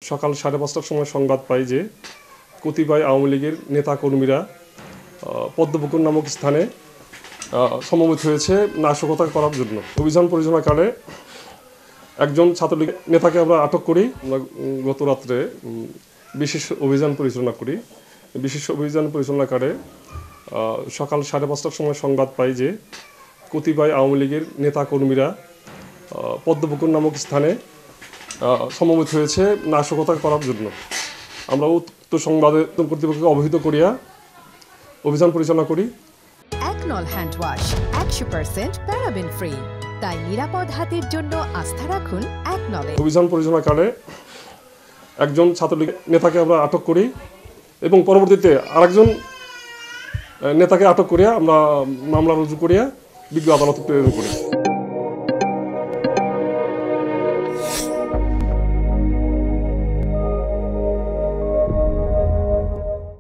সকাল 5:30টার সময় সংবাদ পাই যে কতিপয় আওয়ামী লীগের নেতাকর্মীরা পদ্মপুকুর নামক স্থানে সমবেত হয়েছে নাশকতা করার জন্য। অভিযান পরিচালনাকালে একজন ছাত্রলীগ নেতাকে আমরা আটক করি। আমরা গত রাত্রে বিশেষ অভিযান পরিচালনা করি। বিশেষ অভিযান পরিচালনাকালে সকাল 5:30টার সময় সংবাদ পাই যে কতিপয় আওয়ামী লীগের নেতাকর্মীরা পদ্মপুকুর নামক স্থানে সমবেত হয়েছে নাশকতা করার জন্য। আমরা উক্ত সংবাদে কর্তৃপক্ষকে অবহিত করিয়া অভিযান পরিচালনা করি। একনল হ্যান্ড ওয়াশ 100% প্যারাবেন ফ্রি, তাই নিরাপদ হাতের জন্য আস্থা রাখুন একনলে। অভিযান পরিচালনাকালে একজন ছাত্রলীগ নেতাকে আমরা আটক করি এবং পরবর্তীতে আরেকজন নেতাকে আটক করিয়া আমরা মামলা রুজু করিয়া বিজ্ঞ আদালতে প্রেরণ করি।